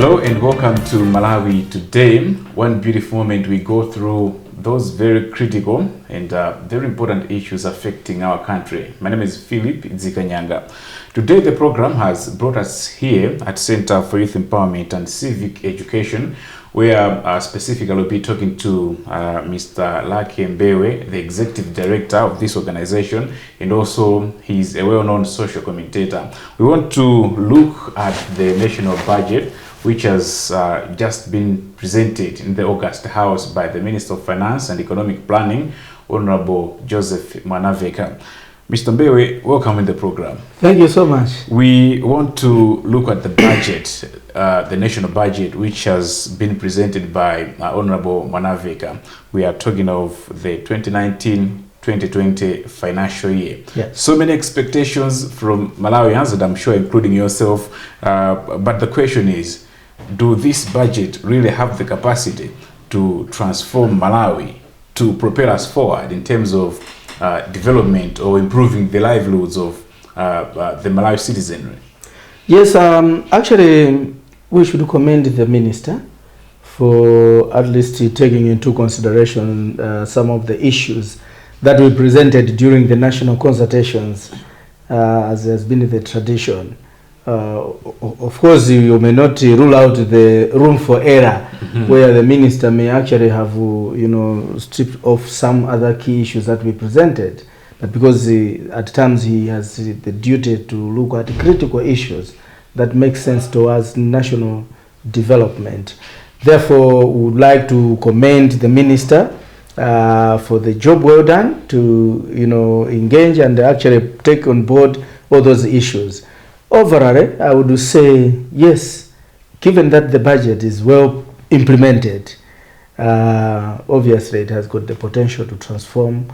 Hello and welcome to Malawi Today. One beautiful moment we go through those very critical and very important issues affecting our country. My name is Philip Zikanyanga. Today the program has brought us here at Center for Youth Empowerment and Civic Education, where specifically we'll be talking to Mr. Mbewe, the Executive Director of this organization, and also he's a well-known social commentator. We want to look at the national budget, which has just been presented in the August House by the Minister of Finance and Economic Planning, Honorable Joseph Manaveka. Mr. Mbewe, welcome in the program. Thank you so much. We want to look at the budget, the national budget, which has been presented by Honorable Manaveka. We are talking of the 2019-2020 financial year. Yes. So many expectations from Malawians, and I'm sure including yourself, but the question is, do this budget really have the capacity to transform Malawi, to propel us forward in terms of development or improving the livelihoods of the Malawi citizenry? Yes, actually, we should commend the minister for at least taking into consideration some of the issues that we presented during the national consultations, as has been the tradition. Of course, you may not rule out the room for error, where the minister may actually have, stripped off some other key issues that we presented. But because at times he has the duty to look at critical issues that make sense towards national development. Therefore, we would like to commend the minister for the job well done to, engage and actually take on board all those issues. Overall, I would say yes, given that the budget is well implemented, obviously it has got the potential to transform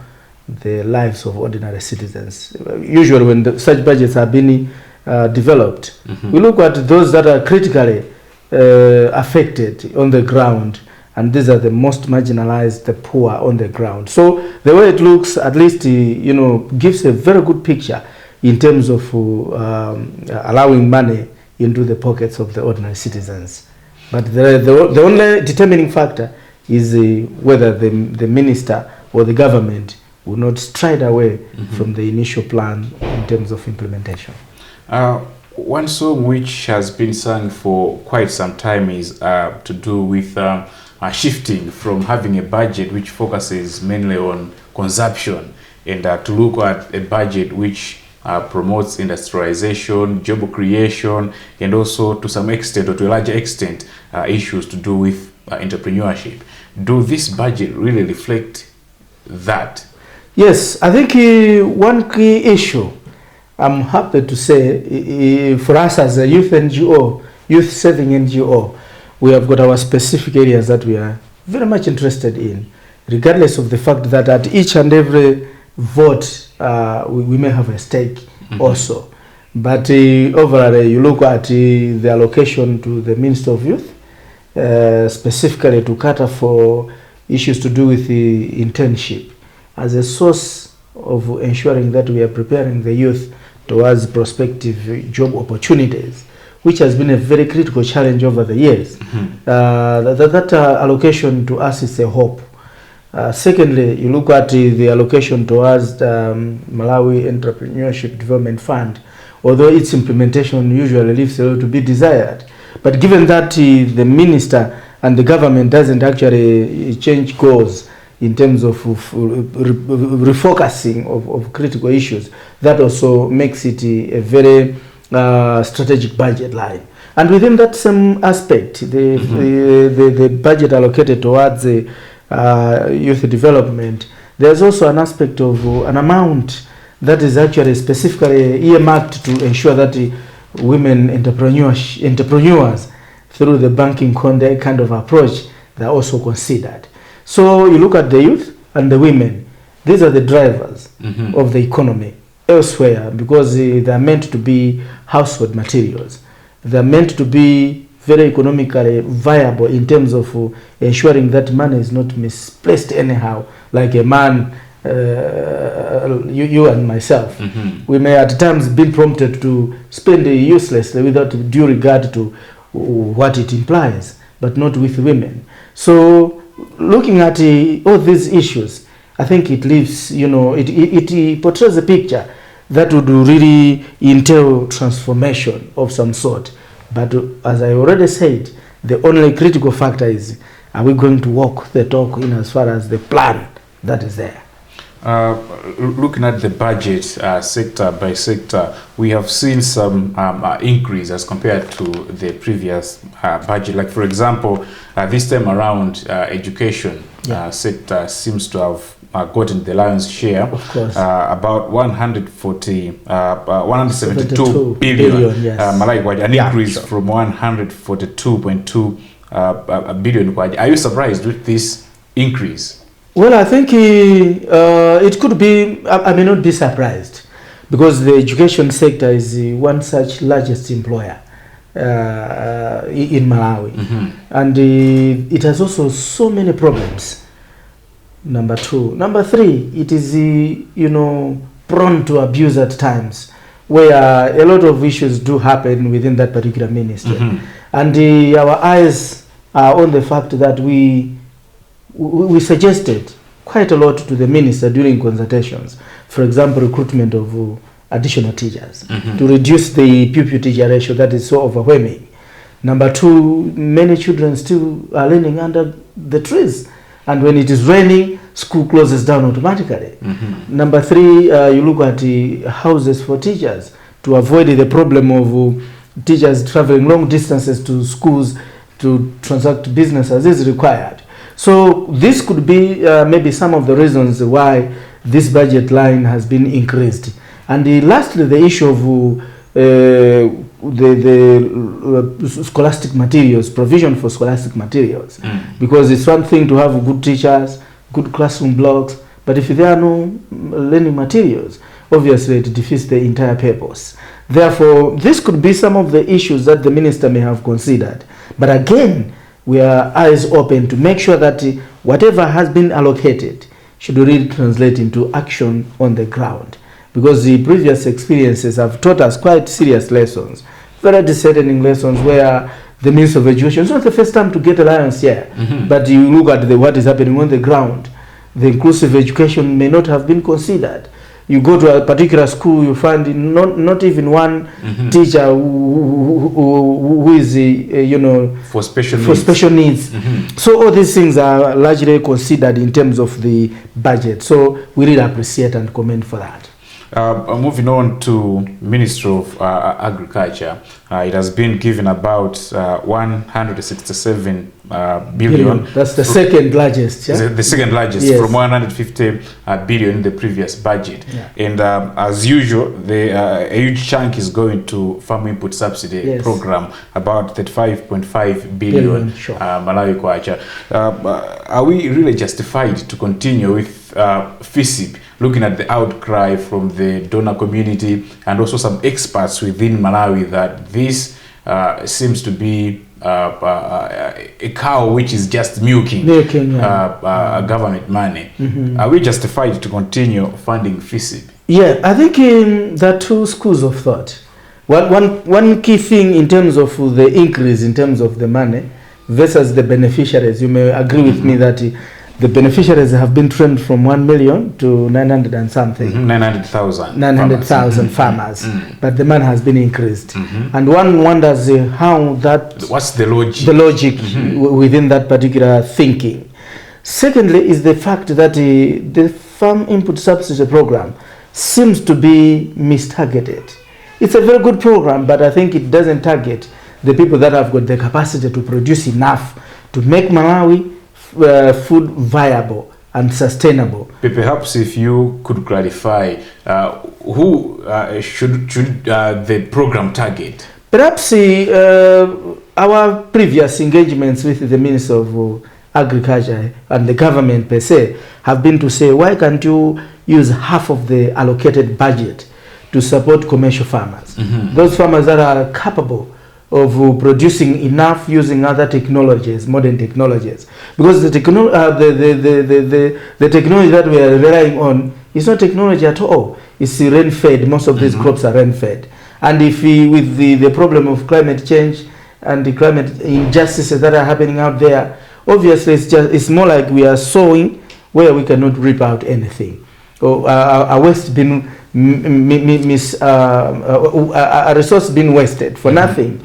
the lives of ordinary citizens. Usually when such budgets are being developed, we look at those that are critically affected on the ground, and these are the most marginalized, the poor on the ground. So the way it looks, at least, gives a very good picture in terms of allowing money into the pockets of the ordinary citizens. But the only determining factor is whether the minister or the government will not stride away from the initial plan in terms of implementation. One song which has been sung for quite some time is to do with shifting from having a budget which focuses mainly on consumption and to look at a budget which promotes industrialization, job creation, and also to some extent or to a larger extent issues to do with entrepreneurship. Do this budget really reflect that? Yes, I think one key issue, I'm happy to say, for us as a youth NGO, youth saving NGO, we have got our specific areas that we are very much interested in, regardless of the fact that at each and every vote we may have a stake also. But overall, you look at the allocation to the Minister of Youth, specifically to cater for issues to do with the internship as a source of ensuring that we are preparing the youth towards prospective job opportunities, which has been a very critical challenge over the years. That allocation to us is a hope. Secondly, you look at the allocation towards the Malawi Entrepreneurship Development Fund, although its implementation usually leaves a lot to be desired. But given that the minister and the government doesn't actually change goals in terms of refocusing of critical issues, that also makes it a very strategic budget line. And within that same aspect, the budget allocated towards the youth development, there's also an aspect of an amount that is actually specifically earmarked to ensure that women entrepreneurs through the banking kind of approach, they're also considered. So you look at the youth and the women, these are the drivers of the economy elsewhere, because they are meant to be household materials. They are meant to be very economically viable in terms of ensuring that money is not misplaced anyhow, like a man, you and myself. We may at times be prompted to spend uselessly without due regard to what it implies, but not with women. So looking at all these issues, I think it leaves, it portrays a picture that would really entail transformation of some sort. But as I already said, the only critical factor is, are we going to walk the talk in as far as the plan that is there? Looking at the budget sector by sector, we have seen some increase as compared to the previous budget. Like, for example, this time around, education sector seems to have gotten the lion's share, of course. About 172 billion, yes. Malawi, an increase from 142.2 billion. Are you surprised with this increase? Well, I think it could be, I may not be surprised, because the education sector is one such largest employer in Malawi. And it has also so many problems. Number two. Number three, it is, prone to abuse at times, where a lot of issues do happen within that particular ministry. And our eyes are on the fact that we suggested quite a lot to the minister during consultations. For example, recruitment of additional teachers to reduce the pupil teacher ratio that is so overwhelming. Number two, many children still are learning under the trees, and when it is raining, school closes down automatically. Number three, you look at houses for teachers to avoid the problem of teachers traveling long distances to schools to transact business as is required. So this could be maybe some of the reasons why this budget line has been increased. And lastly, the issue of the scholastic materials, provision for scholastic materials. Because it's one thing to have good teachers, good classroom blocks, but if there are no learning materials, obviously it defeats the entire purpose. Therefore, this could be some of the issues that the minister may have considered. But again, we are eyes open to make sure that whatever has been allocated should really translate into action on the ground. Because the previous experiences have taught us quite serious lessons, very disheartening lessons, where the Minister of Education, it's not the first time to get a lion's share, but you look at what is happening on the ground. The inclusive education may not have been considered. You go to a particular school, you find not even one teacher who is, for special needs. So all these things are largely considered in terms of the budget. So we really appreciate and commend for that. Moving on to Ministry of Agriculture, it has been given about 167 billion. That's the second largest. Yeah? The second largest, yes. From 150 billion in the previous budget. Yeah. And as usual, a huge chunk is going to farm input subsidy program, about 35.5 billion. Sure. Malawi kwacha. Are we really justified to continue with FISIP, looking at the outcry from the donor community and also some experts within Malawi that this seems to be a cow which is just milking government money? Are we justified to continue funding FISIP? Yeah, I think there are two schools of thought. One key thing in terms of the increase in terms of the money versus the beneficiaries, you may agree with me that the beneficiaries have been trimmed from 1 million to 900 and something. 900,000 farmers. But the money has been increased. And one wonders how that... What's the logic? The logic within that particular thinking. Secondly is the fact that the farm input subsidy program seems to be mistargeted. It's a very good program, but I think it doesn't target the people that have got the capacity to produce enough to make Malawi food viable and sustainable. Perhaps if you could clarify who should the program target? Perhaps our previous engagements with the Minister of Agriculture and the government per se have been to say, why can't you use half of the allocated budget to support commercial farmers? Those farmers that are capable of producing enough using other technologies, modern technologies, because the technology that we are relying on is not technology at all. It's rain fed. Most of these crops are rain fed, and if with the problem of climate change and the climate injustices that are happening out there, obviously it's more like we are sowing where we cannot reap out anything. Or a waste being a resource being wasted for nothing.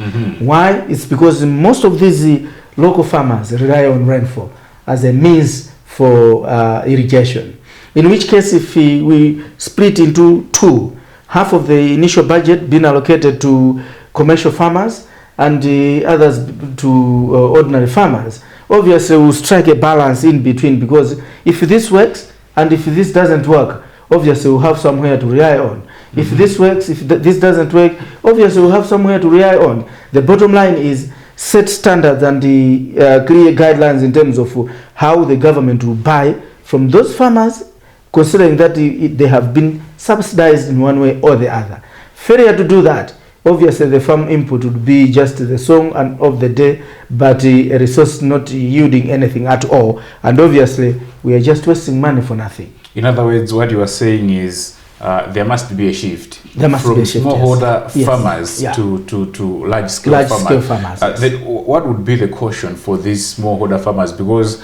Why? It's because most of these local farmers rely on rainfall as a means for irrigation. In which case, if we split into two, half of the initial budget being allocated to commercial farmers and the others to ordinary farmers, obviously we'll strike a balance in between, because if this works and if this doesn't work, obviously we'll have somewhere to rely on. If this works, if this doesn't work, obviously we'll have somewhere to rely on. The bottom line is set standards and the clear guidelines in terms of how the government will buy from those farmers, considering that they have been subsidized in one way or the other. Failure to do that, obviously the farm input would be just the song of the day, but a resource not yielding anything at all, and obviously we are just wasting money for nothing. In other words, what you are saying is there must be a shift from smallholder farmers to large-scale farmers. Then what would be the caution for these smallholder farmers? Because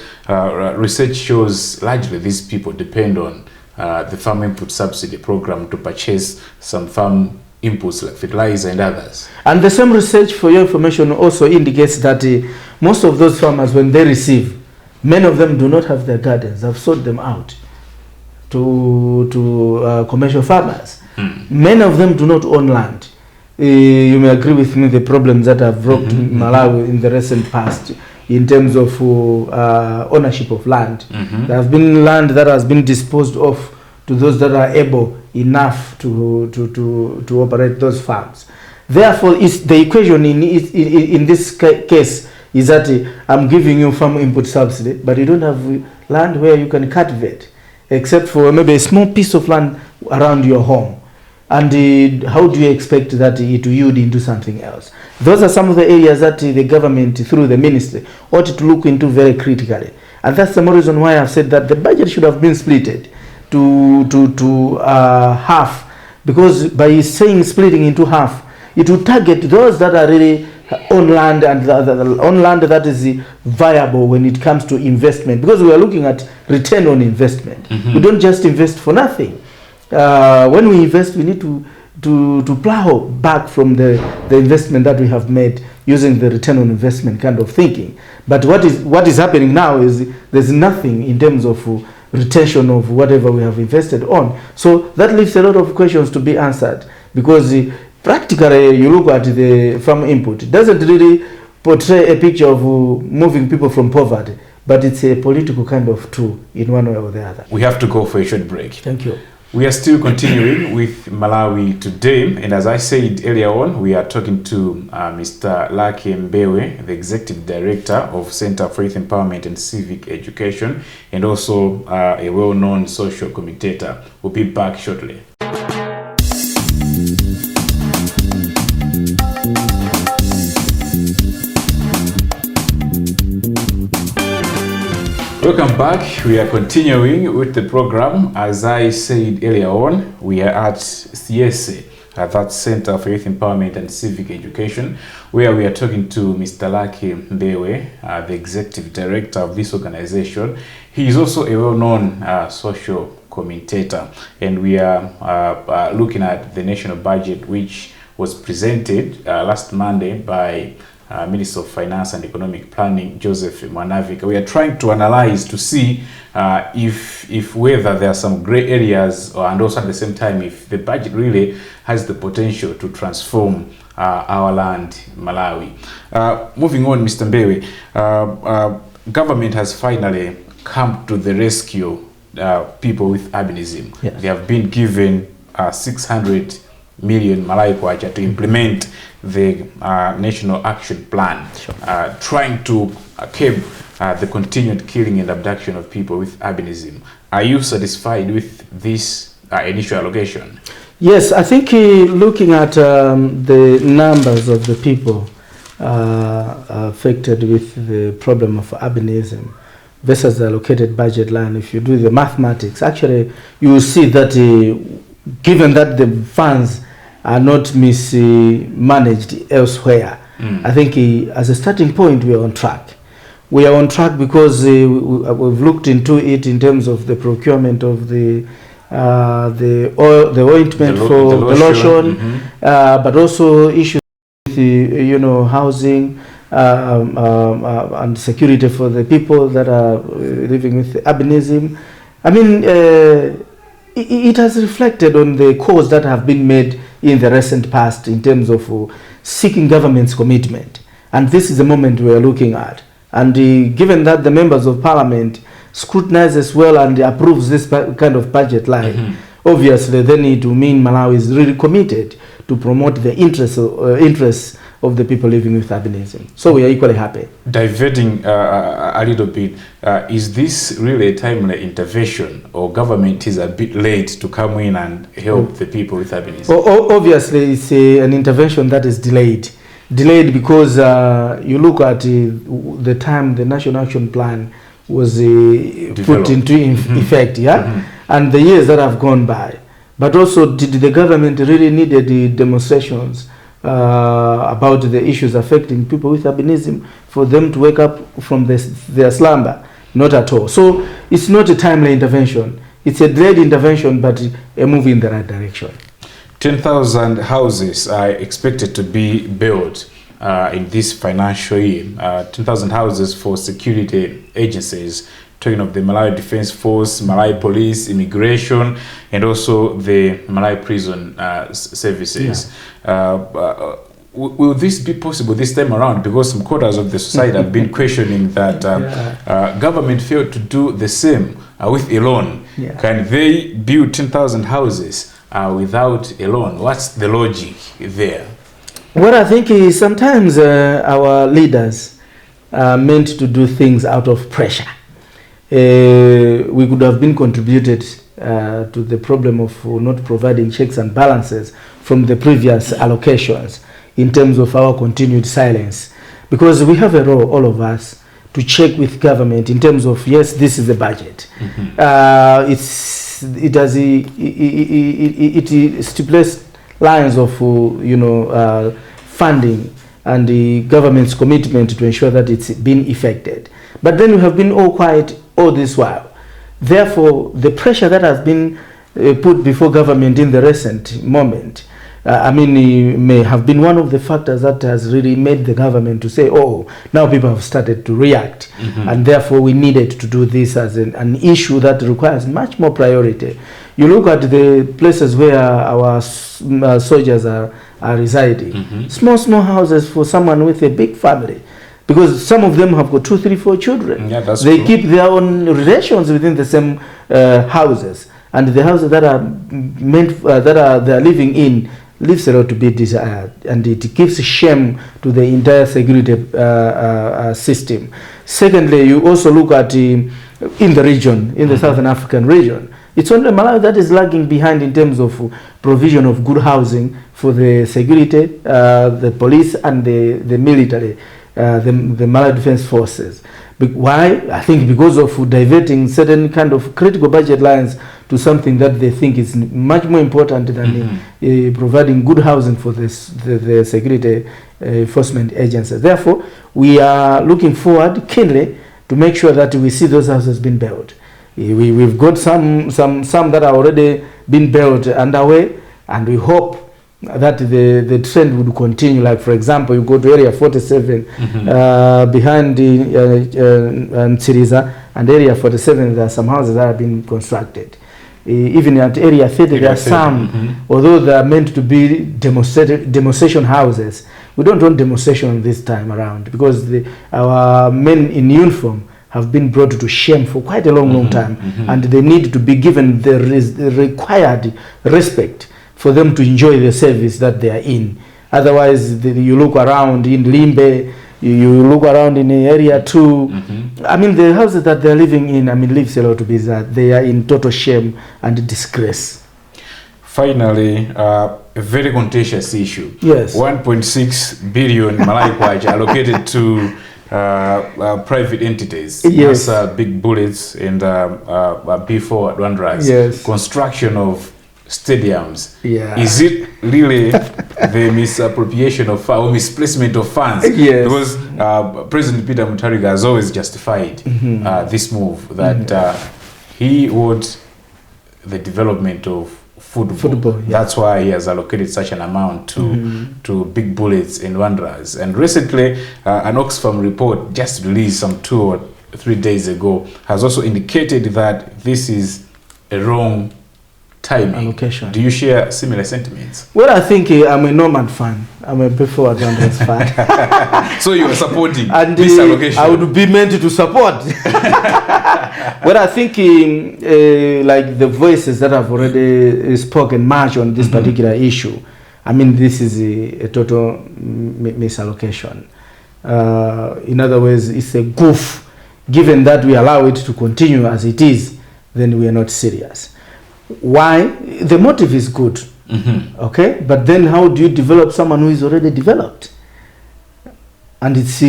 research shows largely these people depend on the farm input subsidy program to purchase some farm inputs like fertilizer and others. And the same research, for your information, also indicates that most of those farmers, when they receive, many of them do not have their gardens. They've sold them out to commercial farmers. Many of them do not own land. You may agree with me, the problems that have rocked Malawi in the recent past in terms of ownership of land. There have been land that has been disposed of to those that are able enough to operate those farms. Therefore, the equation in this case is that I'm giving you farm input subsidy, but you don't have land where you can cultivate, except for maybe a small piece of land around your home. And how do you expect that it will yield into something else? Those are some of the areas that the government, through the ministry, ought to look into very critically. And that's the more reason why I've said that the budget should have been splitted to half, because by saying splitting into half, it will target those that are really on land and on land that is viable when it comes to investment, because we are looking at return on investment. We don't just invest for nothing. When we invest, we need to plow back from the investment that we have made using the return on investment kind of thinking. But what is happening now is there's nothing in terms of retention of whatever we have invested on. So that leaves a lot of questions to be answered, because practically you look at the farm input, it doesn't really portray a picture of moving people from poverty, but it's a political kind of tool in one way or the other. We have to go for a short break. Thank you. We are still continuing with Malawi today, and as I said earlier on, we are talking to Mr. Mbewe, the Executive Director of Center for Youth Empowerment and Civic Education, and also a well-known social commentator. We'll be back shortly. Welcome back. We are continuing with the program. As I said earlier on, we are at CSE, that Center for Youth Empowerment and Civic Education, where we are talking to Mr. Mbewe, the Executive Director of this organization. He is also a well-known social commentator, and we are looking at the national budget, which was presented last Monday by Minister of Finance and Economic Planning, Joseph Mwanavika. We are trying to analyze to see if whether there are some gray areas, and also at the same time if the budget really has the potential to transform our land, Malawi. Moving on, Mr. Mbewe, government has finally come to the rescue people with albinism. Yes. They have been given 600 million Malawi kwacha to implement the National Action Plan, trying to curb the continued killing and abduction of people with albinism. Are you satisfied with this initial allocation? Yes, I think looking at the numbers of the people affected with the problem of albinism versus the allocated budget line, if you do the mathematics, actually you will see that given that the funds are not mismanaged elsewhere, I think as a starting point, we are on track. We are on track because we've looked into it in terms of the procurement of the ointment for the lotion, but also issues with housing and security for the people that are living with albinism. I mean, it has reflected on the calls that have been made in the recent past in terms of seeking government's commitment, and this is the moment we are looking at. And given that the members of parliament scrutinize as well and approves this kind of budget line, obviously they need to mean Malawi is really committed to promote the interests of the people living with albinism. So we are equally happy. Diverting a little bit, is this really a timely intervention, or government is a bit late to come in and help the people with albinism? Obviously, it's an intervention that is delayed. Delayed because you look at the time the National Action Plan was put into effect, and the years that have gone by. But also, did the government really needed the demonstrations about the issues affecting people with albinism for them to wake up from their slumber? Not at all. So it's not a timely intervention. It's a delayed intervention, but a move in the right direction. 10,000 houses are expected to be built in this financial year. 10,000 houses for security agencies, talking of the Malawi Defense Force, Malawi Police, Immigration, and also the Malawi Prison Services. Will this be possible this time around? Because some quarters of the society have been questioning that government failed to do the same with a loan. Can they build 10,000 houses without a loan? What's the logic there? What I think is sometimes our leaders are meant to do things out of pressure. We could have been contributed to the problem of not providing checks and balances from the previous allocations in terms of our continued silence, because we have a role, all of us, to check with government in terms of, yes, this is the budget. It stipulates lines of funding and the government's commitment to ensure that it's been effected. But then we have been all quiet all this while. Therefore, the pressure that has been put before government in the recent moment, may have been one of the factors that has really made the government to say, oh, now people have started to react. And therefore, we needed to do this as an issue that requires much more priority. You look at the places where our soldiers are residing, small houses for someone with a big family. Because some of them have got 2, 3, 4 children. Yeah, that's they true. Keep their own relations within the same houses, and the houses that are meant they are living in leaves a lot to be desired, and it gives shame to the entire security system. Secondly, you also look at in the region, in the Southern African region, it's only Malawi that is lagging behind in terms of provision of good housing for the security, the police, and the military. The Malawi Defense Forces. Why? I think because of diverting certain kind of critical budget lines to something that they think is much more important than providing good housing for the security enforcement agencies. Therefore, we are looking forward keenly to make sure that we see those houses being built. We've got some that are already being built underway, and we hope that the trend would continue. Like, for example, you go to area 47 behind Siriza, and area 47 there are some houses that have been constructed. Even at area 30 there are some, although they are meant to be demonstration houses. We don't want demonstration this time around, because our men in uniform have been brought to shame for quite a long time, and they need to be given the required respect for them to enjoy the service that they are in. Otherwise, you look around in Limbe, you look around in area 2. The houses that they're living in, leaves a lot to be that they are in total shame and disgrace. Finally, a very contentious issue. Yes. 1.6 billion Malawi kwacha allocated to private entities. Yes. That's big bullets and B4 at one drugs. Yes. Construction of stadiums. Yeah. Is it really the misappropriation of or misplacement of funds? Yes. Because President Peter Mutharika has always justified this move that he wants the development of football. Yeah. That's why he has allocated such an amount to Big Bullets and Wanderers. And recently, an Oxfam report just released some 2 or 3 days ago has also indicated that this is a wrong timing. Allocation. Do you share similar sentiments? Well, I think I'm a Nomad fan. I'm a before Wanderers fan. So you are supporting and this allocation? I would be meant to support. Well, I think like the voices that have already spoken much on this particular issue, I mean, this is a total misallocation. In other words, it's a goof. Given that we allow it to continue as it is, then we are not serious. Why? The motive is good, okay? But then how do you develop someone who is already developed? And it's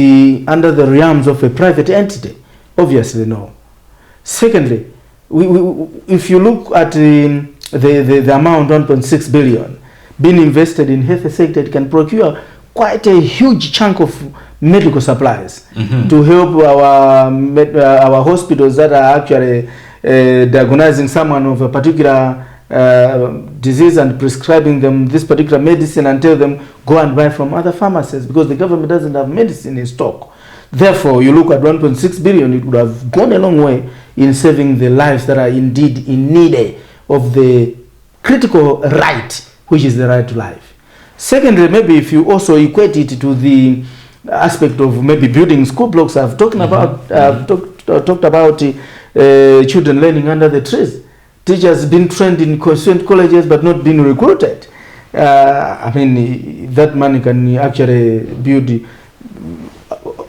under the realms of a private entity? Obviously, no. Secondly, if you look at the amount, 1.6 billion, being invested in health sector, it can procure quite a huge chunk of medical supplies to help our hospitals that are actually diagnosing someone of a particular disease and prescribing them this particular medicine and tell them go and buy from other pharmacies because the government doesn't have medicine in stock. Therefore, you look at 1.6 billion, it would have gone a long way in saving the lives that are indeed in need of the critical right, which is the right to life. Secondly, maybe if you also equate it to the aspect of maybe building school blocks, I've talked about talked about children learning under the trees. Teachers been trained in constituent colleges but not been recruited. I mean, that money can actually build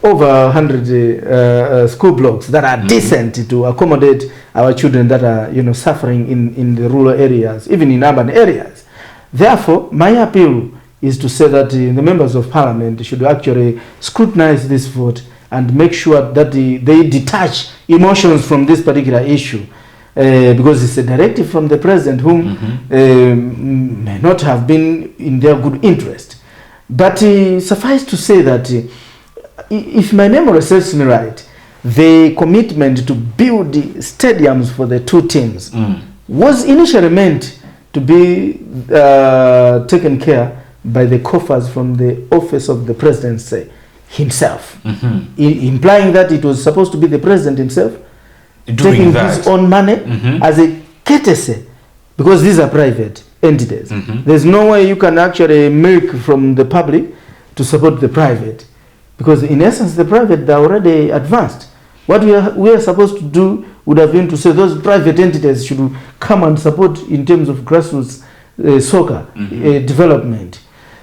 over 100 school blocks that are decent to accommodate our children that are suffering in the rural areas, even in urban areas. Therefore, my appeal is to say that the members of parliament should actually scrutinize this vote and make sure that they detach emotions from this particular issue, because it's a directive from the president whom may not have been in their good interest. But suffice to say that if my memory serves me right, the commitment to build stadiums for the two teams was initially meant to be taken care by the coffers from the office of the presidency himself, implying that it was supposed to be the president himself taking his own money as a courtesy, because these are private entities. There's no way you can actually milk from the public to support the private, because in essence the private, they're already advanced. What we are supposed to do would have been to say those private entities should come and support in terms of grassroots soccer development.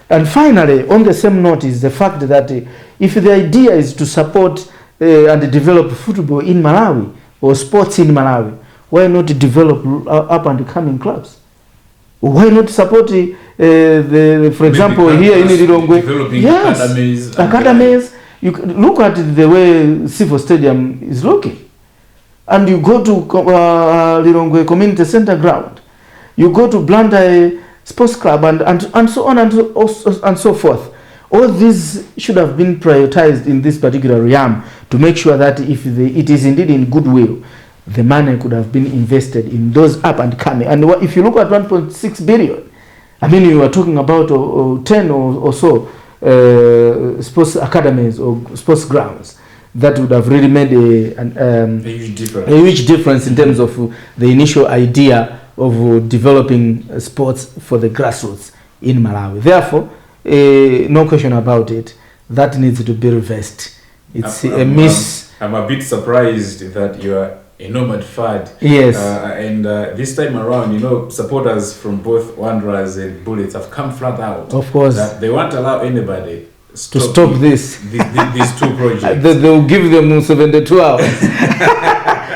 And finally, on the same note, is the fact that if the idea is to support and develop football in Malawi or sports in Malawi, why not develop up and coming clubs? Why not support for example, here in Lilongwe, yes, academies. You look at the way Civil Stadium is looking, and you go to Lilongwe Community Center ground, you go to Blantyre Sports Club, and so on and so forth. All these should have been prioritized in this particular realm to make sure that if it is indeed in goodwill, the money could have been invested in those up and coming. And if you look at 1.6 billion, I mean, you are talking about 10 or so sports academies or sports grounds that would have really made a huge difference in terms of the initial idea of developing sports for the grassroots in Malawi. Therefore, no question about it, that needs to be reversed. It's a miss. I'm a bit surprised that you are a Nomad fan. Yes. And this time around, supporters from both Wanderers and Bullets have come flat out. Of course. That they won't allow anybody to stop these two projects. They'll give them 72 hours.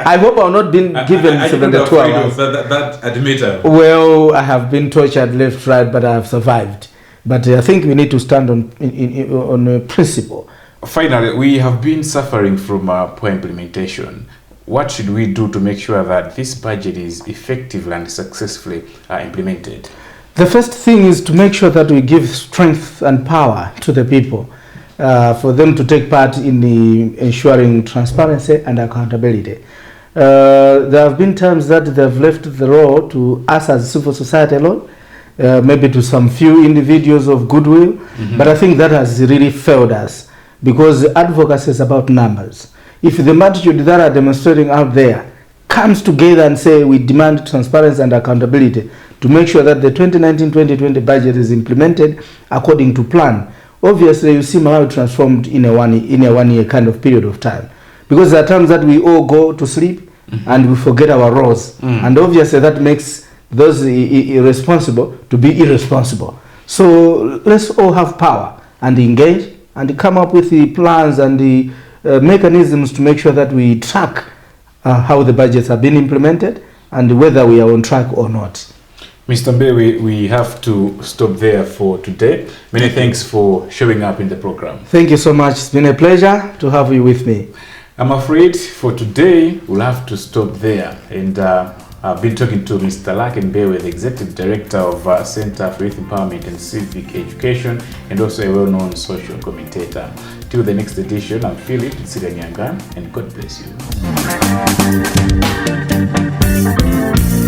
I hope I've not been given 72 hours. That admitter. Well, I have been tortured left, right, but I have survived. But I think we need to stand on a principle. Finally, we have been suffering from poor implementation. what should we do to make sure that this budget is effectively and successfully implemented? The first thing is to make sure that we give strength and power to the people for them to take part in ensuring transparency and accountability. There have been times that they've left the role to us as civil society alone, maybe to some few individuals of goodwill, but I think that has really failed us, because advocacy is about numbers. If the multitude that are demonstrating out there comes together and say we demand transparency and accountability to make sure that the 2019-2020 budget is implemented according to plan, obviously you see Malawi transformed in a one year kind of period of time. Because there are times that we all go to sleep and we forget our roles. And obviously that makes those irresponsible to be irresponsible. So let's all have power and engage and come up with the plans and the mechanisms to make sure that we track how the budgets have been implemented and whether we are on track or not. Mr. Mbewe, we have to stop there for today. Many thanks for showing up in the program. Thank you so much. It's been a pleasure to have you with me. I'm afraid for today we'll have to stop there. And I've been talking to Mr. Mbewe, the Executive Director of Center for Youth Empowerment and Civic Education, and also a well-known social commentator. Till the next edition, I'm Philip Nzikanyanga, and God bless you.